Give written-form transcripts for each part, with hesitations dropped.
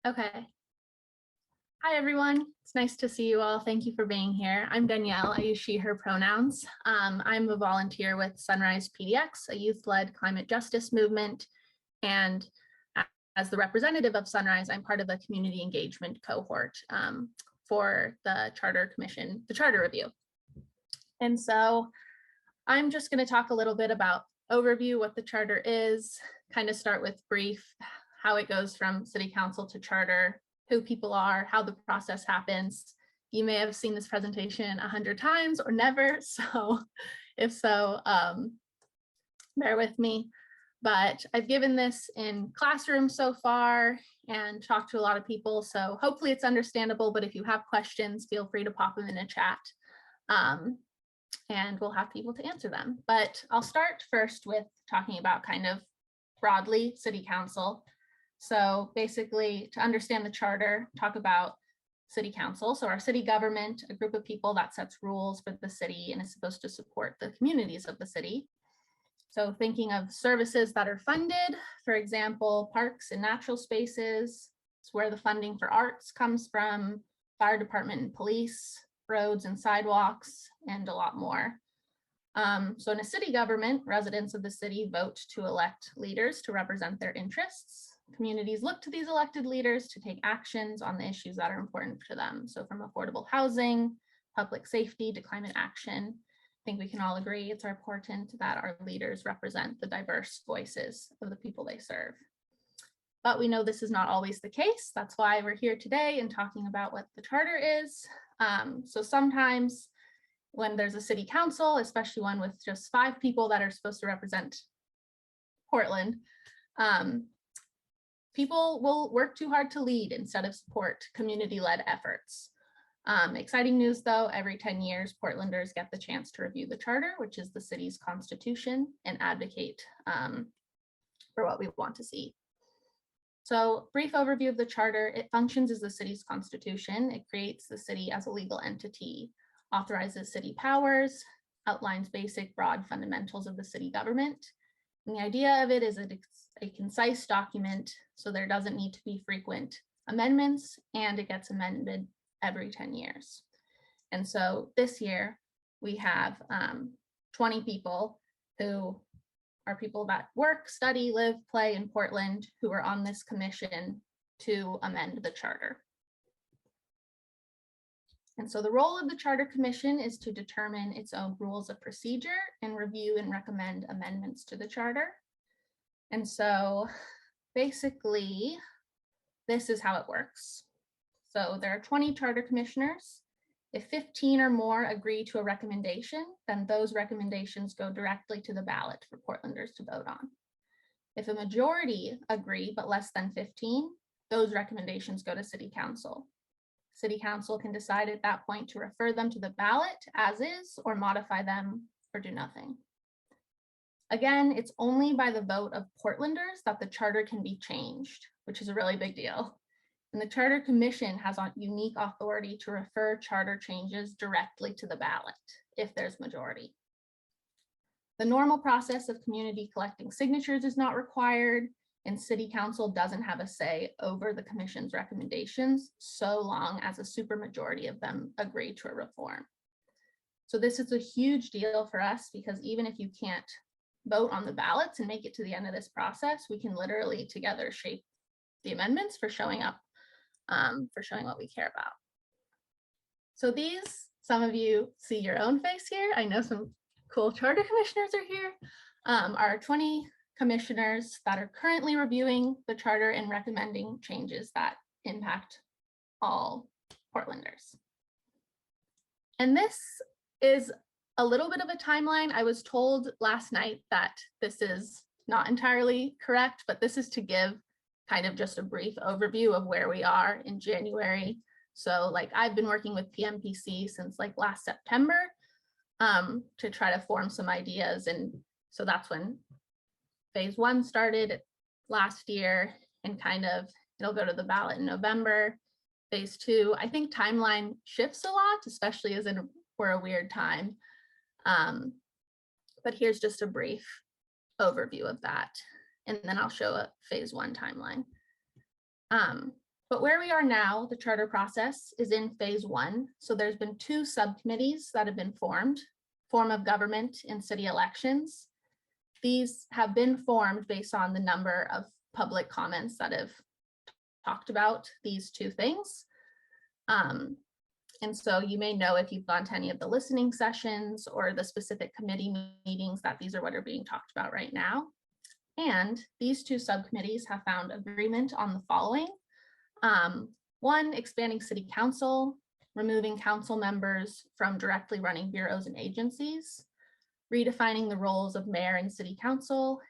Okay. Hi, everyone. It's nice to see you all. Thank you for being here. I'm Danielle. I use she, her pronouns. I'm a volunteer with Sunrise PDX, a youth-led climate justice movement. And as the representative of Sunrise, I'm part of the community engagement cohort for the Charter Commission, the Charter Review. And so I'm just going to talk a little bit about overview, what the charter is, kind of start with brief, how it goes from city council to charter, who people are, how the process happens. You may have seen this presentation 100 times or never, so if so, bear with me. But I've given this in classrooms so far and talked to a lot of people, so hopefully it's understandable, but if you have questions, feel free to pop them in a chat. And we'll have people to answer them. But I'll start first with talking about kind of broadly city council. So basically, to understand the charter, talk about city council. So our city government, a group of people that sets rules for the city and is supposed to support the communities of the city. So thinking of services that are funded, for example, parks and natural spaces, it's where the funding for arts comes from, fire department and police, roads and sidewalks, and a lot more. So in a city government, residents of the city vote to elect leaders to represent their interests. Communities look to these elected leaders to take actions on the issues that are important to them. So from affordable housing, public safety to climate action. I think we can all agree it's important that our leaders represent the diverse voices of the people they serve. But we know this is not always the case. That's why we're here today and talking about what the charter is. So sometimes when there's a city council, especially one with just 5 people that are supposed to represent Portland, people will work too hard to lead instead of support community-led efforts. Exciting news though, every 10 years, Portlanders get the chance to review the charter, which is the city's constitution, and advocate for what we want to see. So brief overview of the charter, it functions as the city's constitution. It creates the city as a legal entity, authorizes city powers, outlines basic broad fundamentals of the city government. And the idea of it is that it's a concise document, so there doesn't need to be frequent amendments, and it gets amended every 10 years. And so this year we have 20 people who are people that work, study, live, play in Portland who are on this commission to amend the charter. And so the role of the Charter Commission is to determine its own rules of procedure and review and recommend amendments to the charter. And so basically, this is how it works. So there are 20 charter commissioners. If 15 or more agree to a recommendation, then those recommendations go directly to the ballot for Portlanders to vote on. If a majority agree, but less than 15, those recommendations go to City Council. City Council can decide at that point to refer them to the ballot as is, or modify them or do nothing. Again, it's only by the vote of Portlanders that the charter can be changed, which is a really big deal. And the Charter Commission has unique authority to refer charter changes directly to the ballot if there's majority. The normal process of community collecting signatures is not required, and City Council doesn't have a say over the Commission's recommendations so long as a supermajority of them agree to a reform. So this is a huge deal for us because even if you can't vote on the ballots and make it to the end of this process, we can literally together shape the amendments for showing up, for showing what we care about. So these, some of you see your own face here. I know some cool charter commissioners are here. Our 20 commissioners that are currently reviewing the charter and recommending changes that impact all Portlanders. And this is a little bit of a timeline. I was told last night that this is not entirely correct, but this is to give kind of just a brief overview of where we are in January. So like I've been working with PMPC since like last September to try to form some ideas. And so that's when phase 1 started last year, and kind of it'll go to the ballot in November. Phase 2, I think timeline shifts a lot, especially as in we're a weird time. But here's just a brief overview of that. And then I'll show a phase 1 timeline. But where we are now, the charter process is in phase 1. So there's been 2 subcommittees that have been formed, form of government and city elections. These have been formed based on the number of public comments that have talked about these 2 things. And so you may know if you've gone to any of the listening sessions or the specific committee meetings that these are what are being talked about right now. And these 2 subcommittees have found agreement on the following. 1, expanding city council, removing council members from directly running bureaus and agencies, redefining the roles of mayor and city council,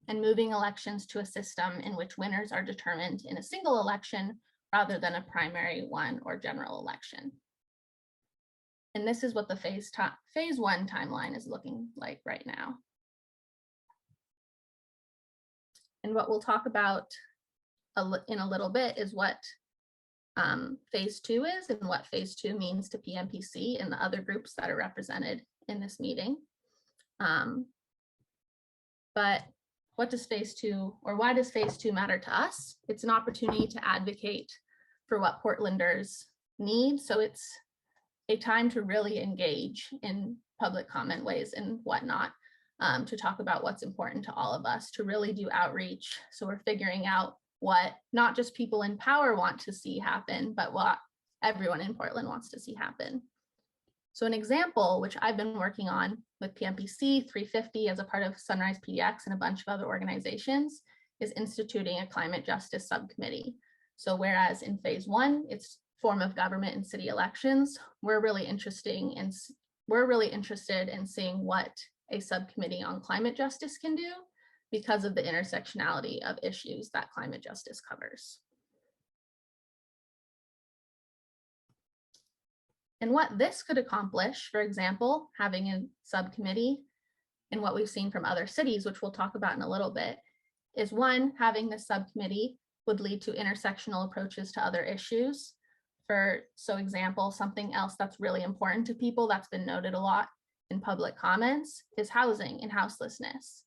and moving elections to a system in which winners are determined in a single election rather than a primary one or general election. And this is what the phase 1 timeline is looking like right now. And what we'll talk about in a little bit is what phase 2 is and what phase 2 means to PMPC and the other groups that are represented in this meeting. But what does phase 2, or why does phase 2 matter to us? It's an opportunity to advocate for what Portlanders need. So it's a time to really engage in public comment ways and whatnot, to talk about what's important to all of us, to really do outreach. So we're figuring out what not just people in power want to see happen, but what everyone in Portland wants to see happen. So an example, which I've been working on with PMPC 350 as a part of Sunrise PDX and a bunch of other organizations, is instituting a climate justice subcommittee. So whereas in phase 1, it's form of government and city elections, we're really interested in seeing what a subcommittee on climate justice can do because of the intersectionality of issues that climate justice covers. And what this could accomplish, for example, having a subcommittee, and what we've seen from other cities, which we'll talk about in a little bit, is 1, having this subcommittee would lead to intersectional approaches to other issues. So example, something else that's really important to people that's been noted a lot in public comments is housing and houselessness.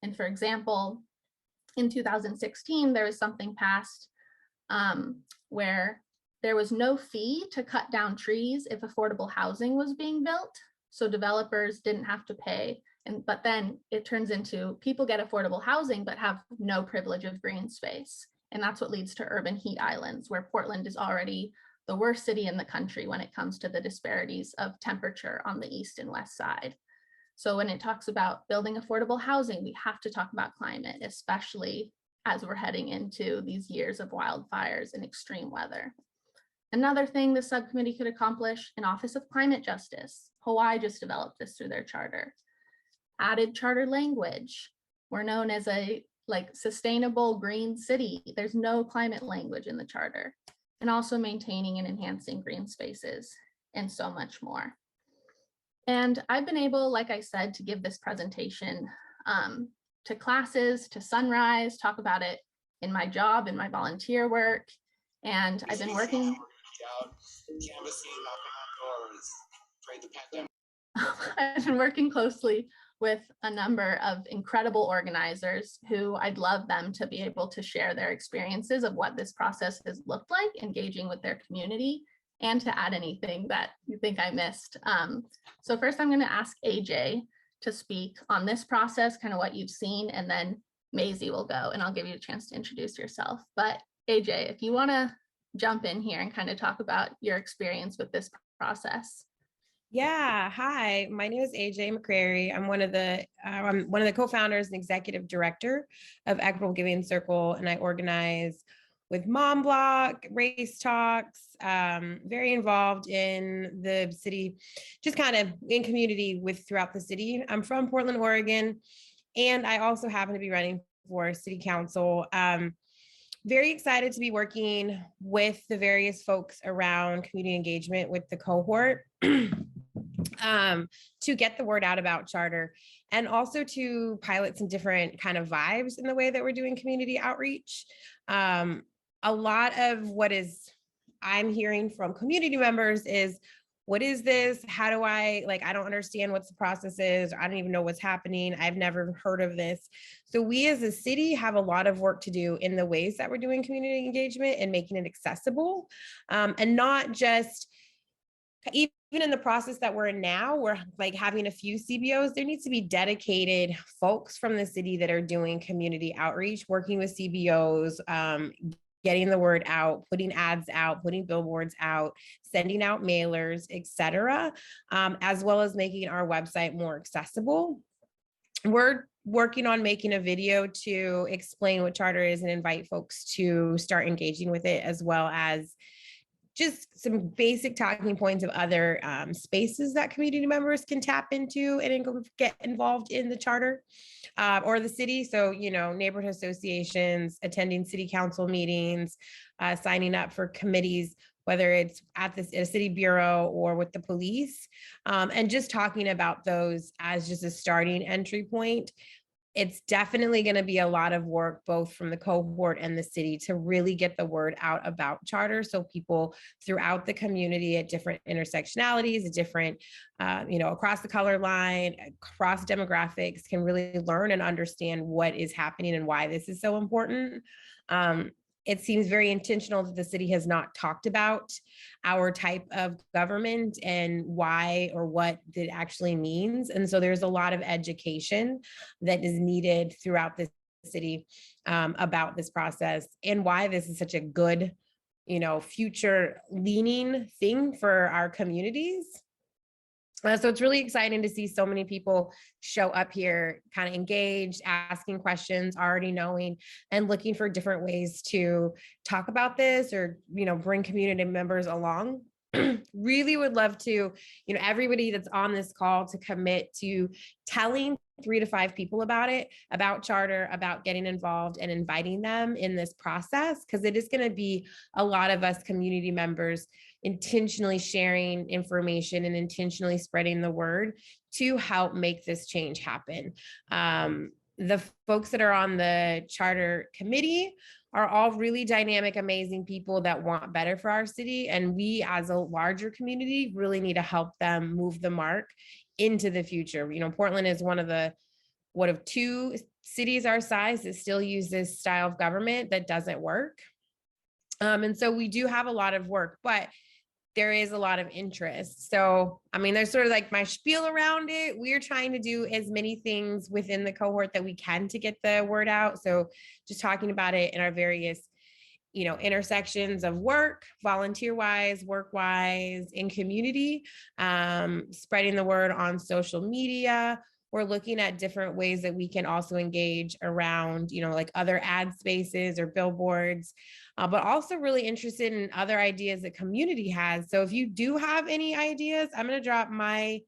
And for example, in 2016, there was something passed where there was no fee to cut down trees if affordable housing was being built. So developers didn't have to pay. But then it turns into people get affordable housing, but have no privilege of green space. And that's what leads to urban heat islands, where Portland is already the worst city in the country when it comes to the disparities of temperature on the east and west side. So when it talks about building affordable housing, we have to talk about climate, especially as we're heading into these years of wildfires and extreme weather. Another thing the subcommittee could accomplish, an Office of Climate Justice. Hawaii just developed this through their charter. Added charter language. We're known as a sustainable green city. There's no climate language in the charter. And also maintaining and enhancing green spaces and so much more. And I've been able, like I said, to give this presentation to classes, to Sunrise, talk about it in my job, in my volunteer work. And I've been working. I've been working closely with a number of incredible organizers who I'd love them to be able to share their experiences of what this process has looked like, engaging with their community, and to add anything that you think I missed. So first I'm going to ask AJ to speak on this process, kind of what you've seen, and then Maisie will go and I'll give you a chance to introduce yourself. But AJ, if you want to jump in here and kind of talk about your experience with this process. Yeah, hi, my name is AJ McCrary. I'm one of the co-founders and executive director of Equitable Giving Circle, and I organize with Mom Block, Race Talks, very involved in the city, just kind of in community throughout the city. I'm from Portland, Oregon, and I also happen to be running for city council. Very excited to be working with the various folks around community engagement with the cohort to get the word out about charter, and also to pilot some different kind of vibes in the way that we're doing community outreach. A lot of what I'm hearing from community members is what is this? How do I, like, I don't understand what the process is. I don't even know what's happening. I've never heard of this. So we as a city have a lot of work to do in the ways that we're doing community engagement and making it accessible, and not just even in the process that we're in now, we're like having a few CBOs. There needs to be dedicated folks from the city that are doing community outreach, working with CBOs, getting the word out, putting ads out, putting billboards out, sending out mailers, etc., as well as making our website more accessible. We're working on making a video to explain what charter is and invite folks to start engaging with it, as well as just some basic talking points of other spaces that community members can tap into and get involved in the charter or the city. So, you know, neighborhood associations, attending city council meetings, signing up for committees, whether it's at a city bureau or with the police, and just talking about those as just a starting entry point. It's definitely going to be a lot of work, both from the cohort and the city, to really get the word out about charter, so people throughout the community at different intersectionalities, at different, across the color line, across demographics, can really learn and understand what is happening and why this is so important. It seems very intentional that the city has not talked about our type of government and why or what it actually means. And so there's a lot of education that is needed throughout the city about this process and why this is such a good, future leaning thing for our communities. So it's really exciting to see so many people show up here, kind of engaged, asking questions, already knowing, and looking for different ways to talk about this or, bring community members along. Really would love to, everybody that's on this call to commit to telling 3 to 5 people about it, about charter, about getting involved and inviting them in this process, because it is going to be a lot of us community members intentionally sharing information and intentionally spreading the word to help make this change happen. The folks that are on the charter committee are all really dynamic, amazing people that want better for our city. And we as a larger community really need to help them move the mark into the future. Portland is one of 2 cities our size that still use this style of government that doesn't work. And so we do have a lot of work, but there is a lot of interest. So, there's sort of like my spiel around it. We're trying to do as many things within the cohort that we can to get the word out. So just talking about it in our various, intersections of work, volunteer-wise, work-wise, in community, spreading the word on social media. We're looking at different ways that we can also engage around, like other ad spaces or billboards, but also really interested in other ideas that community has. So if you do have any ideas, I'm going to drop my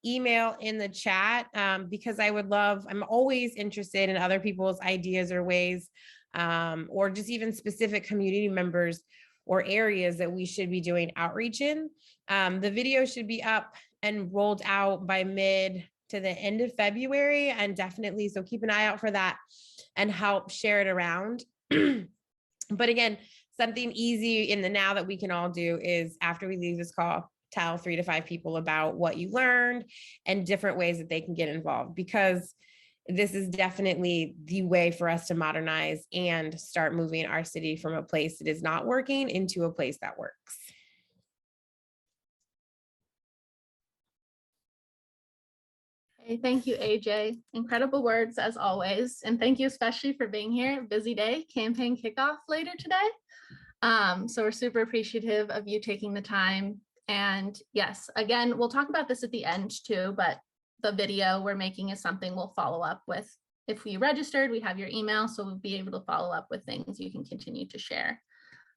email in the chat, because I'm always interested in other people's ideas or ways, or just even specific community members or areas that we should be doing outreach in. The video should be up and rolled out by mid to the end of February, and definitely, so keep an eye out for that and help share it around. But again, something easy in the now that we can all do is, after we leave this call, tell 3 to 5 people about what you learned and different ways that they can get involved, because this is definitely the way for us to modernize and start moving our city from a place that is not working into a place that works. Hey, thank you, AJ. Incredible words as always. And thank you especially for being here. Busy day, campaign kickoff later today. So we're super appreciative of you taking the time. And yes, again, we'll talk about this at the end too, but the video we're making is something we'll follow up with. If we registered, we have your email, so we'll be able to follow up with things you can continue to share.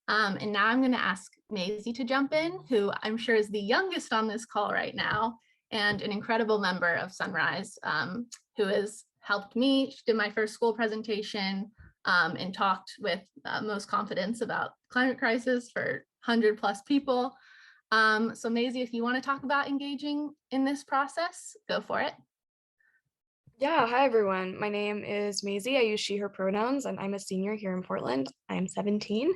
And now I'm going to ask Maisie to jump in, who I'm sure is the youngest on this call right now, and an incredible member of Sunrise, who has helped me. She did my first school presentation and talked with most confidence about climate crisis for 100+ people. So Maisie, if you want to talk about engaging in this process, go for it. Yeah, hi everyone. My name is Maisie. I use she, her pronouns, and I'm a senior here in Portland. I'm 17.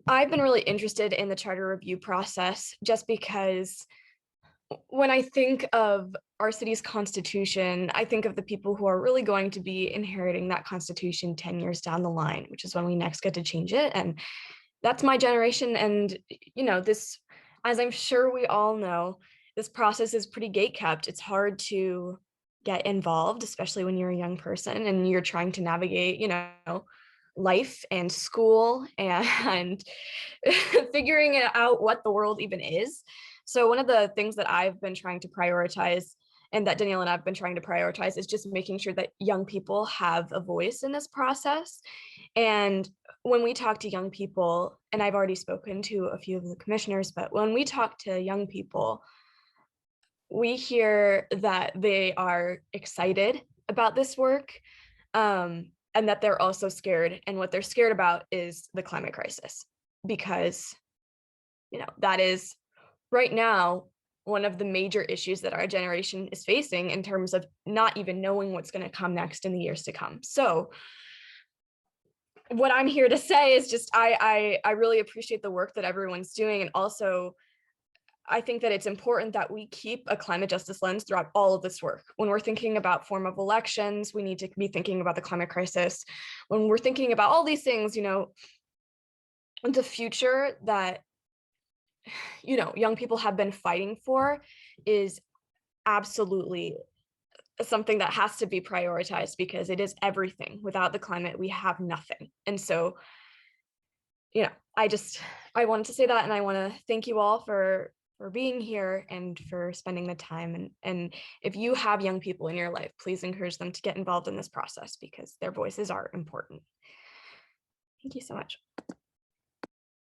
I've been really interested in the charter review process just because when I think of our city's constitution, I think of the people who are really going to be inheriting that constitution 10 years down the line, which is when we next get to change it. And that's my generation. And, this, as I'm sure we all know, this process is pretty gate kept. It's hard to get involved, especially when you're a young person and you're trying to navigate, life and school and figuring out what the world even is. So one of the things that I've been trying to prioritize and that Danielle and I've been trying to prioritize is just making sure that young people have a voice in this process. And when we talk to young people, and I've already spoken to a few of the commissioners, but when we talk to young people, we hear that they are excited about this work, and that they're also scared. And what they're scared about is the climate crisis, because, that is right now one of the major issues that our generation is facing in terms of not even knowing what's going to come next in the years to come. So what I'm here to say is just I really appreciate the work that everyone's doing. And also, I think that it's important that we keep a climate justice lens throughout all of this work. When we're thinking about form of elections, we need to be thinking about the climate crisis. When we're thinking about all these things, the future that, young people have been fighting for is absolutely something that has to be prioritized, because it is everything. Without the climate, we have nothing. And so, I wanted to say that, and I want to thank you all for being here and for spending the time. And if you have young people in your life, please encourage them to get involved in this process, because their voices are important. Thank you so much.